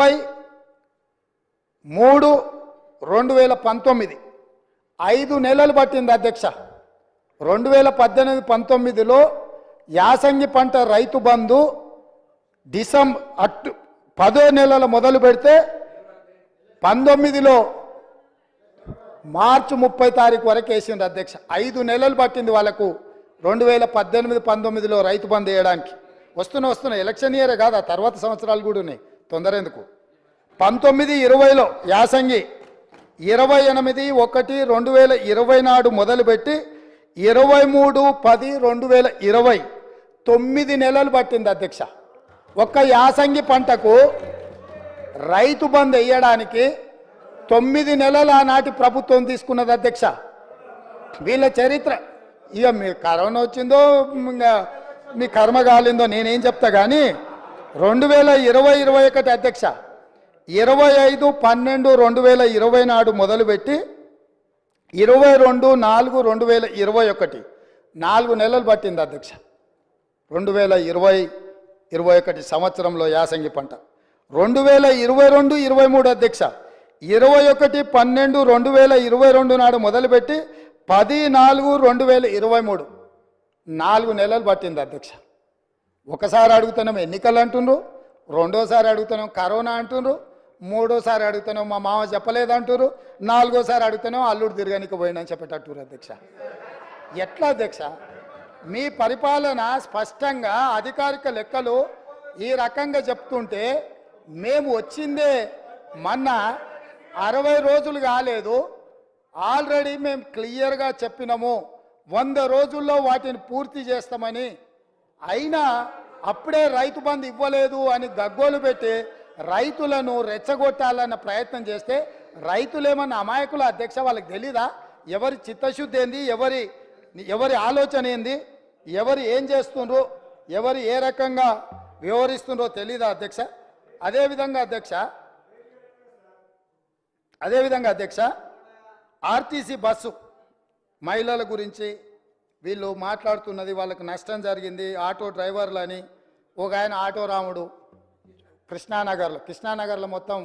3/2019 5 నెలలు పట్టింది అధ్యక్ష. 2018-19లో యాసంగి పంట రైతు బంధు డిసెంబర్ 10 నెలల మొదలు పెడితే 19లో మార్చి 30 తారీఖు వరకు వేసింది అధ్యక్ష. 5 నెలలు పట్టింది వాళ్ళకు 2018-19లో రైతు బంధు వేయడానికి. వస్తున్న ఎలక్షన్ ఇయరే కాదు, ఆ తర్వాత సంవత్సరాలు కూడా ఉన్నాయి, తొందర ఎందుకు. 19-20లో యాసంగి 28-1-2020 నాడు మొదలుపెట్టి 23-10-2020 9 నెలలు పట్టింది అధ్యక్ష. ఒక్క యాసంగి పంటకు రైతు బంధు వేయడానికి 9 నెలలు ఆనాటి ప్రభుత్వం తీసుకున్నది అధ్యక్ష. వీళ్ళ చరిత్ర ఇక మీ కరోనా వచ్చిందో మీ కర్మ కాలిందో నేనేం చెప్తా కానీ 2020-21 అధ్యక్ష 25-12-2020 నాడు మొదలుపెట్టి 22-4-2021 4 నెలలు పట్టింది అధ్యక్ష. 2020-21 సంవత్సరంలో యాసంగి పంట. 2022-23 అధ్యక్ష 21-12-2022 నాడు మొదలుపెట్టి 10-4-2023 4 నెలలు పట్టింది అధ్యక్ష. ఒకసారి అడుగుతున్నాం ఎన్నికలు అంటుండ్రు, రెండోసారి అడుగుతున్నాం కరోనా అంటుండ్రు, మూడోసారి అడుగుతున్నాం మా మామ చెప్పలేదంటారు, నాలుగోసారి అడుగుతున్నాం అల్లుడు తిరగనికి పోయిందని చెప్పేటట్టు అధ్యక్ష. ఎట్లా అధ్యక్ష మీ పరిపాలన? స్పష్టంగా అధికారిక లెక్కలు ఈ రకంగా చెప్తుంటే మేము వచ్చిందే మొన్న 60 రోజులు కాలేదు, ఆల్రెడీ మేము క్లియర్గా చెప్పినాము 100 రోజుల్లో వాటిని పూర్తి చేస్తామని. అయినా అప్పుడే రైతు బంధు ఇవ్వలేదు అని గగ్గోలు పెట్టి రైతులను రెచ్చగొట్టాలన్న ప్రయత్నం చేస్తే రైతులేమన్నా అమాయకుల అధ్యక్ష? వాళ్ళకి తెలీదా ఎవరి చిత్తశుద్ధి ఏంది, ఎవరి ఆలోచన ఏంది, ఎవరు ఏం చేస్తుండ్రో, ఎవరు ఏ రకంగా వ్యవహరిస్తుండ్రో తెలీదా అధ్యక్ష? అదేవిధంగా అధ్యక్ష ఆర్టీసీ బస్సు మహిళల గురించి వీళ్ళు మాట్లాడుతున్నది, వాళ్ళకి నష్టం జరిగింది ఆటో డ్రైవర్లని. ఒక ఆయన ఆటో రాముడు కృష్ణానగర్లో మొత్తం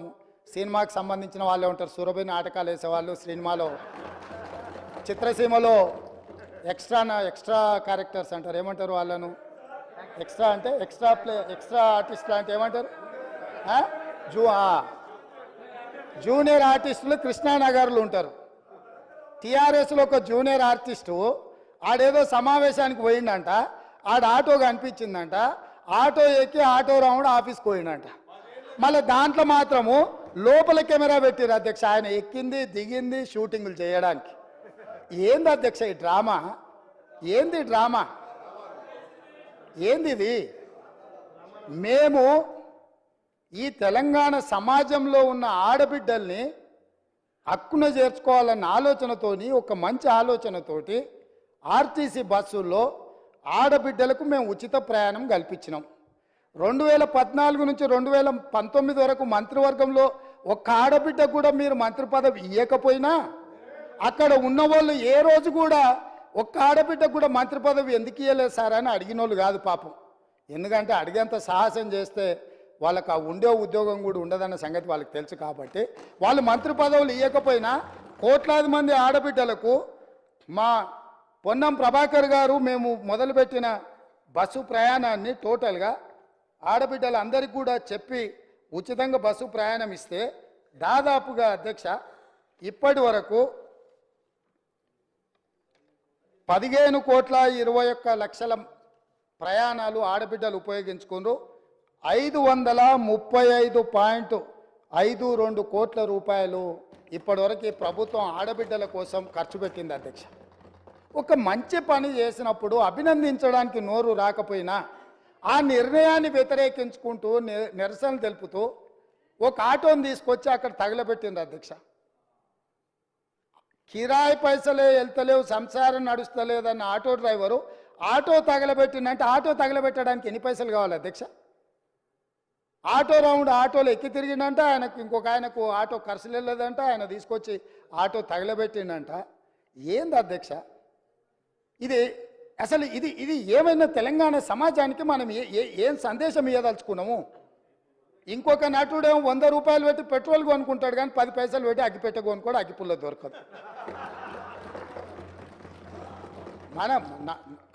సినిమాకి సంబంధించిన వాళ్ళే ఉంటారు, సురభి నాటకాలు వేసేవాళ్ళు, సినిమాలో చిత్రసీమలో ఎక్స్ట్రా క్యారెక్టర్స్ అంటారు, ఏమంటారు వాళ్ళను? ఎక్స్ట్రా అంటే ఎక్స్ట్రా ఆర్టిస్టులు అంటే ఏమంటారు? జూనియర్ ఆర్టిస్టులు కృష్ణానగర్లు ఉంటారు. టీఆర్ఎస్లో ఒక జూనియర్ ఆర్టిస్టు ఆడేదో సమావేశానికి పోయిందంట, ఆడ ఆటో కనిపించిందంట, ఆటో ఎక్కి ఆటో రాముడు ఆఫీస్కి పోయిందంట. మళ్ళీ దాంట్లో మాత్రము లోపల కెమెరా పెట్టిరు అధ్యక్ష, ఆయన ఎక్కింది దిగింది షూటింగులు చేయడానికి. ఏంది అధ్యక్ష ఈ డ్రామా? ఏంది డ్రామా? ఏంది ఇది? మేము ఈ తెలంగాణ సమాజంలో ఉన్న ఆడబిడ్డల్ని హక్కున చేర్చుకోవాలన్న ఆలోచనతోని, ఒక మంచి ఆలోచనతోటి ఆర్టీసీ బస్సుల్లో ఆడబిడ్డలకు మేము ఉచిత ప్రయాణం కల్పించినాం. 2014 నుంచి 2019 వరకు మంత్రివర్గంలో ఒక్క ఆడబిడ్డ కూడా మీరు మంత్రి పదవి ఇవ్వకపోయినా అక్కడ ఉన్న వాళ్ళు ఏ రోజు కూడా ఒక్క ఆడబిడ్డ కూడా మంత్రి పదవి ఎందుకు ఇవ్వలేదు సార్ అని అడిగిన వాళ్ళు కాదు పాపం. ఎందుకంటే అడిగేంత సాహసం చేస్తే వాళ్ళకు ఆ ఉండే ఉద్యోగం కూడా ఉండదన్న సంగతి వాళ్ళకి తెలుసు. కాబట్టి వాళ్ళు మంత్రి పదవులు ఇవ్వకపోయినా కోట్లాది మంది ఆడబిడ్డలకు మా పొన్నం ప్రభాకర్ గారు మేము మొదలుపెట్టిన బస్సు ప్రయాణాన్ని టోటల్గా ఆడబిడ్డలందరికీ కూడా చెప్పి ఉచితంగా బస్సు ప్రయాణం ఇస్తే దాదాపుగా అధ్యక్ష ఇప్పటి వరకు 15,21,00,000 ప్రయాణాలు ఆడబిడ్డలు ఉపయోగించుకున్నారు. 535.52 కోట్ల రూపాయలు ఇప్పటివరకు ప్రభుత్వం ఆడబిడ్డల కోసం ఖర్చు పెట్టింది అధ్యక్ష. ఒక మంచి పని చేసినప్పుడు అభినందించడానికి నోరు రాకపోయినా ఆ నిర్ణయాన్ని వ్యతిరేకించుకుంటూ నిరసన తెలుపుతూ ఒక ఆటోని తీసుకొచ్చి అక్కడ తగలబెట్టింది అధ్యక్ష. కిరాయి పైసలే వెళ్తలేవు, సంసారం నడుస్తలేదన్న ఆటో డ్రైవరు ఆటో తగలబెట్టిందంటే ఆటో తగలబెట్టడానికి ఎన్ని పైసలు కావాలి అధ్యక్ష? ఆటో రౌండ్ ఆటోలో ఎక్కి తిరిగిందంట, ఆయనకు ఇంకొక ఆయనకు ఆటో ఖర్చులు వెళ్ళదంట, ఆయన తీసుకొచ్చి ఆటో తగలబెట్టిందంట. ఏంది అధ్యక్ష ఇది? అసలు ఇది ఏమైనా తెలంగాణ సమాజానికి మనం ఏం సందేశం ఇవ్వదలుచుకున్నాము? ఇంకొక నటుడేమో 100 రూపాయలు పెట్టి పెట్రోల్ కొనుక్కుంటాడు, కానీ 10 పైసలు పెట్టి అగ్గిపెట్టె కొనుక్కోడు, అగ్గిపుల్ల దొరకదు.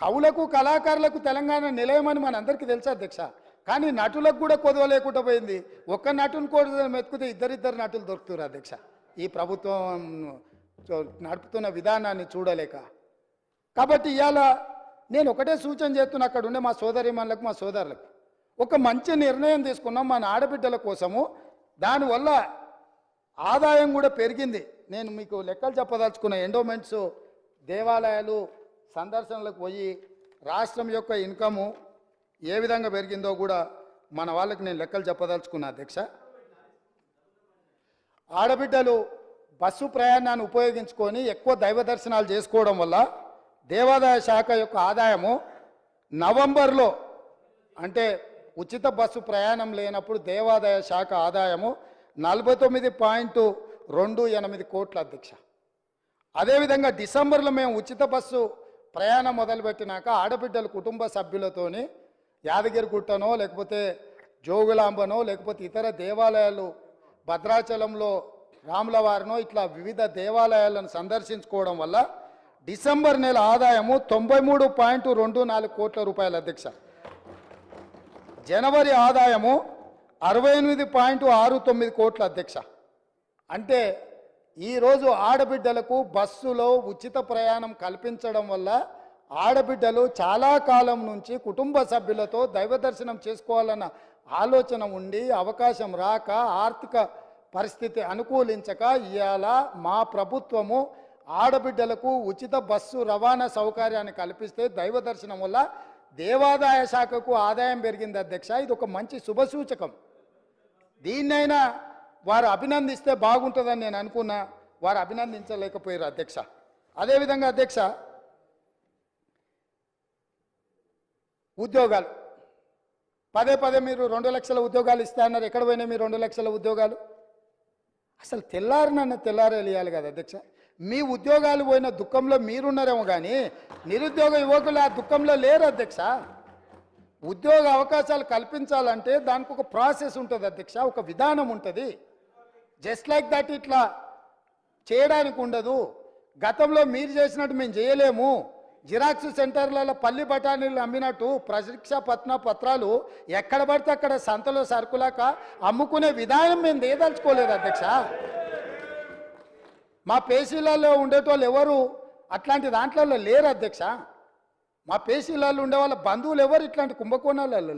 కవులకు కళాకారులకు తెలంగాణ నిలయమని మన అందరికీ తెలుసు అధ్యక్ష. కానీ నటులకు కూడా కొదవ లేకుండా పోయింది. ఒక్క నటుని కూడా మెతుకుతే ఇద్దరిద్దరు నటులు దొరుకుతారు అధ్యక్ష. ఈ ప్రభుత్వం నడుపుతున్న విధానాన్ని చూడలేక. కాబట్టి ఇవాళ నేను ఒకటే సూచన చేస్తున్నా, అక్కడ ఉండే మా సోదరిమణులకు మా సోదరులకు ఒక మంచి నిర్ణయం తీసుకున్నాం మన ఆడబిడ్డల కోసము. దానివల్ల ఆదాయం కూడా పెరిగింది. నేను మీకు లెక్కలు చెప్పదలుచుకున్న ఎండోమెంట్స్, దేవాలయాలు సందర్శనలకు పోయి రాష్ట్రం యొక్క ఇన్కము ఏ విధంగా పెరిగిందో కూడా మన వాళ్ళకి నేను లెక్కలు చెప్పదలుచుకున్నా అధ్యక్ష. ఆడబిడ్డలు బస్సు ప్రయాణాన్ని ఉపయోగించుకొని ఎక్కువ దైవ దర్శనాలు చేసుకోవడం వల్ల దేవాదాయ శాఖ యొక్క ఆదాయము నవంబర్లో, అంటే ఉచిత బస్సు ప్రయాణం లేనప్పుడు దేవాదాయ శాఖ ఆదాయము 49.28 కోట్ల అధ్యక్ష. అదేవిధంగా డిసెంబర్లో మేము ఉచిత బస్సు ప్రయాణం మొదలుపెట్టినాక ఆడబిడ్డల కుటుంబ సభ్యులతోని యాదగిరిగుట్టనో లేకపోతే జోగులాంబనో లేకపోతే ఇతర దేవాలయాలు భద్రాచలంలో రాములవారినో ఇట్లా వివిధ దేవాలయాలను సందర్శించుకోవడం వల్ల డిసెంబర్ నెల ఆదాయము 93.24 కోట్ల రూపాయల అధ్యక్ష. జనవరి ఆదాయము 68.69 కోట్ల అధ్యక్ష. అంటే ఈరోజు ఆడబిడ్డలకు బస్సులో ఉచిత ప్రయాణం కల్పించడం వల్ల ఆడబిడ్డలు చాలా కాలం నుంచి కుటుంబ సభ్యులతో దైవ దర్శనం చేసుకోవాలన్న ఆలోచన ఉండి అవకాశం రాక ఆర్థిక పరిస్థితి అనుకూలించక ఇవాళ మా ప్రభుత్వము ఆడబిడ్డలకు ఉచిత బస్సు రవాణా సౌకర్యాన్ని కల్పిస్తే దైవ దర్శనం వల్ల దేవాదాయ శాఖకు ఆదాయం పెరిగింది అధ్యక్ష. ఇది ఒక మంచి శుభసూచకం. దీన్నైనా వారు అభినందిస్తే బాగుంటుందని నేను అనుకున్నా, వారు అభినందించలేకపోయారు అధ్యక్ష. అదేవిధంగా అధ్యక్ష, ఉద్యోగాలు పదే మీరు 2 లక్షల ఉద్యోగాలు ఇస్తా అన్నారు. ఎక్కడ పోయినాయి మీ 2 లక్షల ఉద్యోగాలు? అసలు తెల్లారే ఇవ్వాలి కదా అధ్యక్ష. మీ ఉద్యోగాలు పోయిన దుఃఖంలో మీరున్నారేమో కానీ నిరుద్యోగ యువకులు ఆ దుఃఖంలో లేరు అధ్యక్ష. ఉద్యోగ అవకాశాలు కల్పించాలంటే దానికి ఒక ప్రాసెస్ ఉంటుంది అధ్యక్ష, ఒక విధానం ఉంటుంది. జస్ట్ లైక్ దట్ ఇట్లా చేయడానికి ఉండదు. గతంలో మీరు చేసినట్టు మేము చేయలేము. జిరాక్స్ సెంటర్లలో పల్లి బఠానీలు అమ్మినట్టు పరీక్ష పత్రాలు ఎక్కడ పడితే అక్కడ సంతలో సరుకులాక అమ్ముకునే విధానం మేము దేదలుచుకోలేదు అధ్యక్ష. మా పేషీలలో ఉండేటోళ్ళు ఎవరు అట్లాంటి దాంట్లో లేరు అధ్యక్ష. మా పేషీలలో ఉండే వాళ్ళ బంధువులు ఎవరు ఇట్లాంటి కుంభకోణాలలో